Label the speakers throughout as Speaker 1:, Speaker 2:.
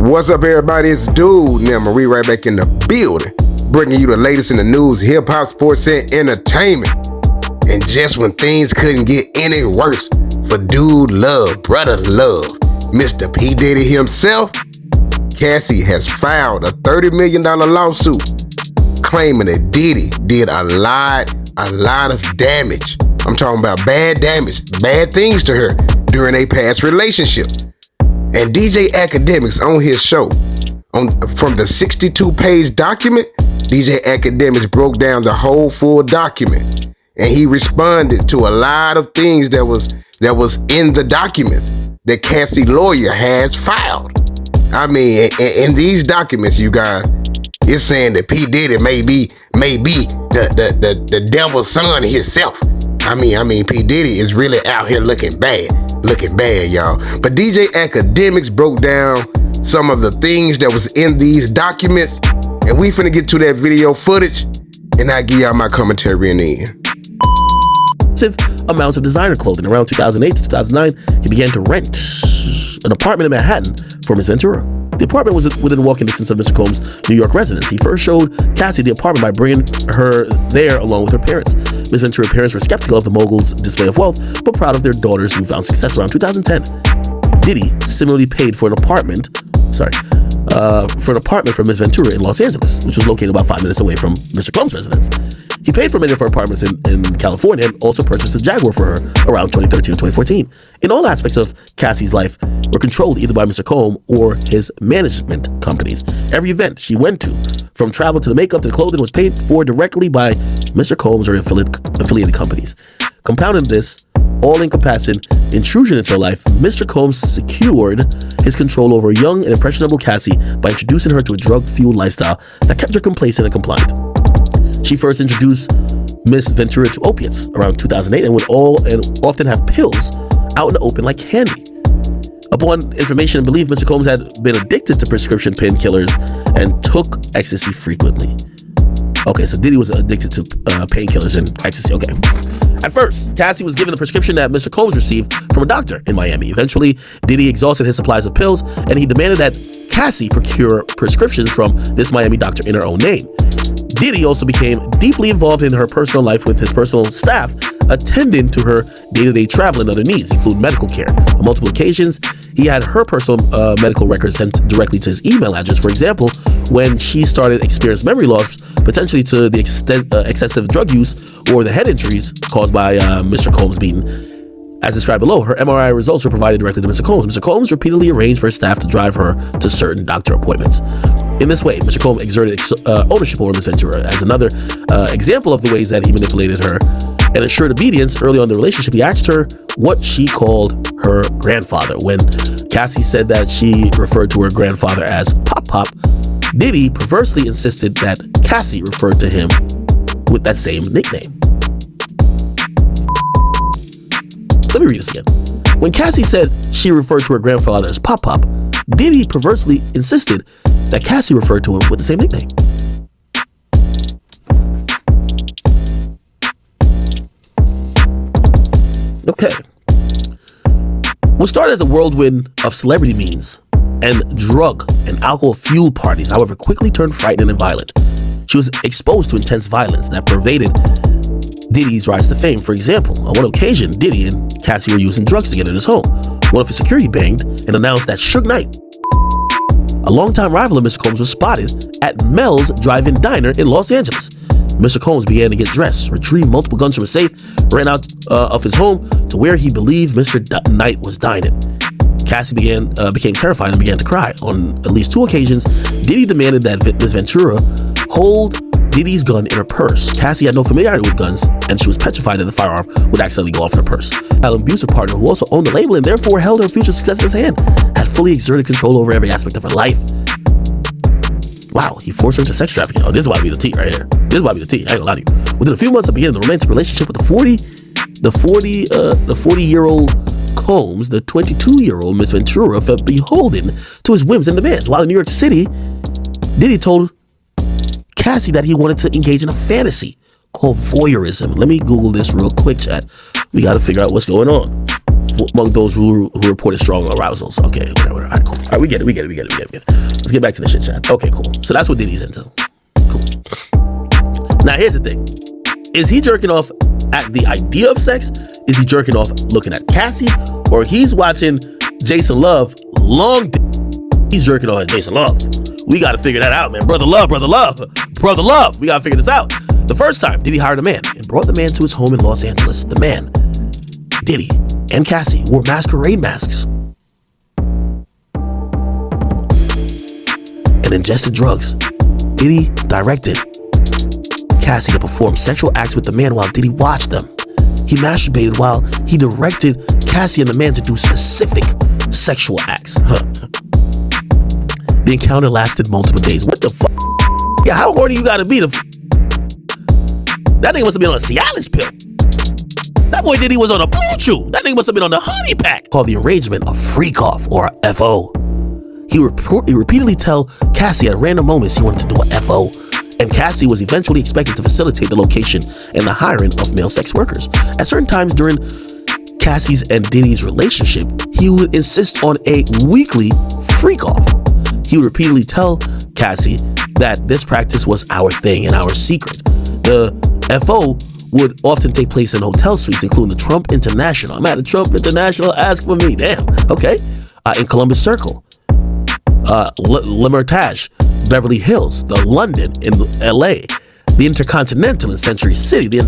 Speaker 1: What's up, everybody? It's Dude now Marie right back in the building, bringing you the latest in the news, hip-hop, sports, and entertainment. And just when things couldn't get any worse for Dude Love, Brother Love, Mr. P. Diddy himself, Cassie has filed a $30 million lawsuit claiming that Diddy did a lot of damage. I'm talking about bad damage, bad things to her during a past relationship. And DJ Akademiks on his show, from the 62-page document, DJ Akademiks broke down the whole full document, and he responded to a lot of things that was in the documents that Cassie lawyer has filed. I mean, in these documents, you guys, it's saying that P. Diddy may be the devil's son himself. I mean, P. Diddy is really out here looking bad, y'all. But DJ Akademiks broke down some of the things that was in these documents, and we finna get to that video footage, and I'll give y'all my commentary in the end.
Speaker 2: Amounts of designer clothing. Around 2008 to 2009, he began to rent an apartment in Manhattan for Ms. Ventura. The apartment was within walking distance of Mr. Combs' New York residence. He first showed Cassie the apartment by bringing her there along with her parents. Ms. Ventura's parents were skeptical of the mogul's display of wealth, but proud of their daughter's newfound success. Around 2010, Diddy similarly paid for an apartment for Ms. Ventura in Los Angeles, which was located about 5 minutes away from Mr. Combs' residence. He paid for many of her apartments in California and also purchased a Jaguar for her around 2013 and 2014. In all aspects of Cassie's life were controlled either by Mr. Combs or his management companies. Every event she went to, from travel to the makeup to the clothing, was paid for directly by Mr. Combs or affiliated companies. Compounding this all-encompassing intrusion into her life, Mr. Combs secured his control over a young and impressionable Cassie by introducing her to a drug-fueled lifestyle that kept her complacent and compliant. She first introduced Miss Ventura to opiates around 2008 and would often have pills out in the open like candy. Upon information and belief, Mr. Combs had been addicted to prescription painkillers and took ecstasy frequently. Okay, so Diddy was addicted to painkillers and ecstasy. Okay. At first, Cassie was given the prescription that Mr. Combs received from a doctor in Miami. Eventually, Diddy exhausted his supplies of pills, and he demanded that Cassie procure prescriptions from this Miami doctor in her own name. Diddy also became deeply involved in her personal life, with his personal staff attending to her day-to-day travel and other needs, including medical care. On multiple occasions, he had her personal medical records sent directly to his email address. For example, when she started experiencing memory loss, potentially to the extent excessive drug use or the head injuries caused by Mr. Combs' beating. As described below, her MRI results were provided directly to Mr. Combs. Mr. Combs repeatedly arranged for his staff to drive her to certain doctor appointments. In this way, Mr. Combs exerted ownership over Ms. Ventura. As another example of the ways that he manipulated her and assured obedience early on in the relationship, he asked her what she called her grandfather. When Cassie said that she referred to her grandfather as Pop, Diddy perversely insisted that Cassie referred to him with that same nickname. Let me read this again. When Cassie said she referred to her grandfather as Pop, Diddy perversely insisted that Cassie referred to him with the same nickname. Okay. What started as a whirlwind of celebrity memes and drug and alcohol-fueled parties, however, quickly turned frightened and violent. She was exposed to intense violence that pervaded Diddy's rise to fame. For example, on one occasion, Diddy and Cassie were using drugs together in his home. One of his security banged and announced that Suge Knight, a longtime rival of Mr. Combs, was spotted at Mel's Drive-In Diner in Los Angeles. Mr. Combs began to get dressed, retrieved multiple guns from his safe, ran out of his home to where he believed Mr. Knight was dining. Cassie became terrified and began to cry. On at least 2 occasions, Diddy demanded that Ms. Ventura hold Diddy's gun in her purse. Cassie had no familiarity with guns, and she was petrified that the firearm would accidentally go off in her purse. An abusive partner who also owned the label and therefore held her future success in his hand had fully exerted control over every aspect of her life. Wow, he forced her into sex trafficking. Oh, this is about to be the tea right here. This is about to be the tea. I ain't gonna lie to you. Within a few months of beginning the romantic relationship with the 40-year-old Combs, the 22-year-old Miss Ventura felt beholden to his whims and demands. While in New York City, Diddy told Cassie that he wanted to engage in a fantasy called voyeurism. Let me Google this real quick, chat. We got to figure out what's going on. among those who reported strong arousals. Okay, whatever. All right, cool. All right, we get it. Let's get back to the shit chat. Okay, cool. So that's what Diddy's into. Cool. Now, here's the thing. Is he jerking off at the idea of sex? Is he jerking off looking at Cassie? Or he's watching Jason Love long dick? He's jerking off at Jason Love. We got to figure that out, man. Brother Love. We got to figure this out. The first time, Diddy hired a man and brought the man to his home in Los Angeles. The man, Diddy, and Cassie wore masquerade masks and ingested drugs. Diddy directed Cassie to perform sexual acts with the man while Diddy watched them. He masturbated while he directed Cassie and the man to do specific sexual acts. The encounter lasted multiple days. What the fuck? Yeah, how horny you gotta be to... That nigga must have been on a Cialis pill. That boy Diddy was on a Blue Chew. That nigga must have been on the honey pack. Called the arrangement a freak off, or a FO. He repeatedly tell Cassie at random moments he wanted to do a FO. And Cassie was eventually expected to facilitate the location and the hiring of male sex workers. At certain times during Cassie's and Diddy's relationship, he would insist on a weekly freak off. He would repeatedly tell Cassie that this practice was our thing and our secret. The FO would often take place in hotel suites, including the Trump International. I'm at the Trump International, ask for me, damn, okay. In Columbus Circle, L'Hermitage, Beverly Hills, the London in LA, the Intercontinental in Century City, the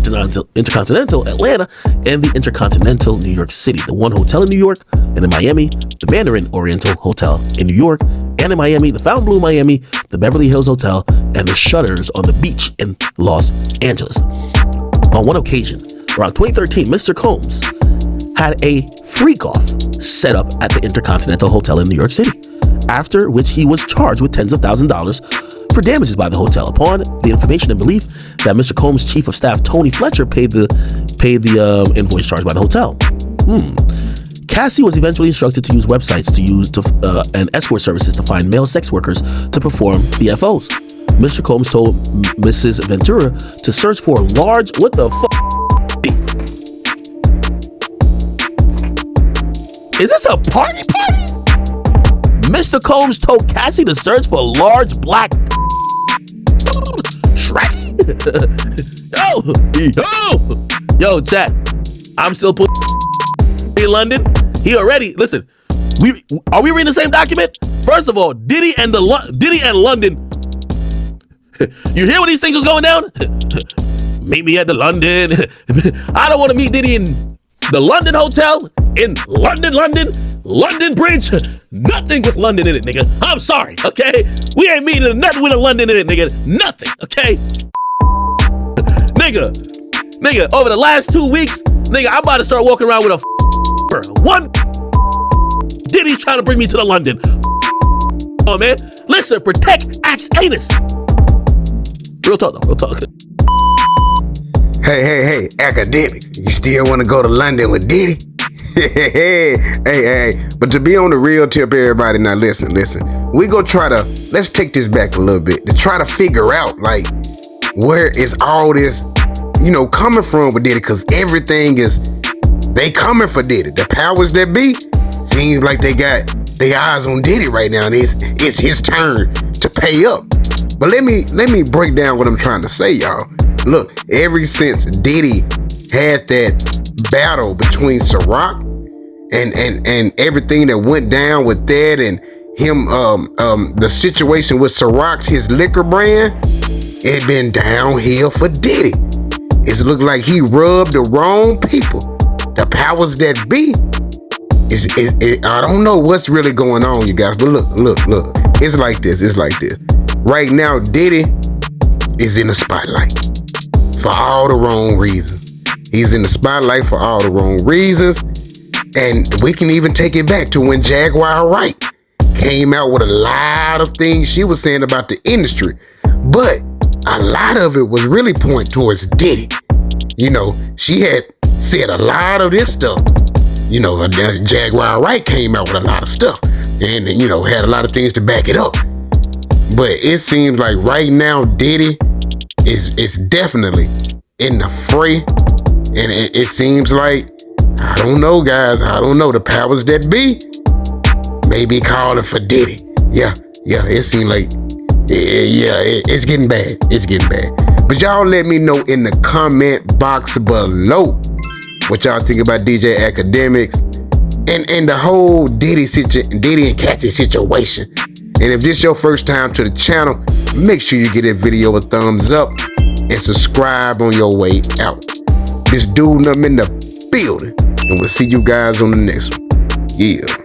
Speaker 2: Intercontinental Atlanta, and the Intercontinental New York City, the One Hotel in New York and in Miami, the Mandarin Oriental Hotel in New York and in Miami, the Fountain Blue Miami, the Beverly Hills Hotel, and the Shutters on the Beach in Los Angeles. On one occasion, around 2013, Mr. Combs had a freak-off set up at the Intercontinental Hotel in New York City, after which he was charged with tens of thousands of dollars for damages by the hotel. Upon the information and belief that Mr. Combs' chief of staff, Tony Fletcher, paid the invoice charged by the hotel. Cassie was eventually instructed to use websites and escort services to find male sex workers to perform the FOs. Mr. Combs told Mrs. Ventura to search for large... What the fuck? Is this a party? Mr. Combs told Cassie to search for large black Shrek. Yo, chat. I'm still putting in London. He already, listen, are we reading the same document? First of all, Diddy and London. You hear when these things was going down? Meet me at the London. I don't want to meet Diddy in the London Hotel in London Bridge. Nothing with London in it, nigga. I'm sorry, okay? We ain't meeting nothing with a London in it, nigga. Nothing, okay? Nigga, over the last 2 weeks, nigga, I'm about to start walking around with a one. Diddy's trying to bring me to the London. Oh, man. Listen, protect Axe Anus. Real talk, though. Real talk.
Speaker 1: Hey, Akademiks. You still want to go to London with Diddy? Hey. But to be on the real tip, everybody, now listen. We gonna try to, let's take this back a little bit to try to figure out, like, where is all this, coming from with Diddy? Because everything is, they coming for Diddy. The powers that be, seems like they got their eyes on Diddy right now, and it's his turn to pay up. But let me break down what I'm trying to say, y'all. Look, ever since Diddy had that battle between Ciroc and everything that went down with that, and him, the situation with Ciroc, his liquor brand, it been downhill for Diddy. It's looked like he rubbed the wrong people. The powers that be, I don't know what's really going on, you guys, but look. It's like this. Right now, Diddy is in the spotlight for all the wrong reasons. He's in the spotlight for all the wrong reasons. And we can even take it back to when Jaguar Wright came out with a lot of things she was saying about the industry. But a lot of it was really pointing towards Diddy. She had said a lot of this stuff. Jaguar Wright came out with a lot of stuff and, had a lot of things to back it up. But it seems like right now, Diddy is definitely in the fray. And it seems like I don't know, guys. I don't know. The powers that be may be calling for Diddy. Yeah, it seems like, it's getting bad. It's getting bad. But y'all let me know in the comment box below what y'all think about DJ Akademiks and the whole Diddy and Cassie situation. And if this is your first time to the channel, make sure you give that video a thumbs up and subscribe on your way out. This dude, I'm in the building, and we'll see you guys on the next one. Yeah.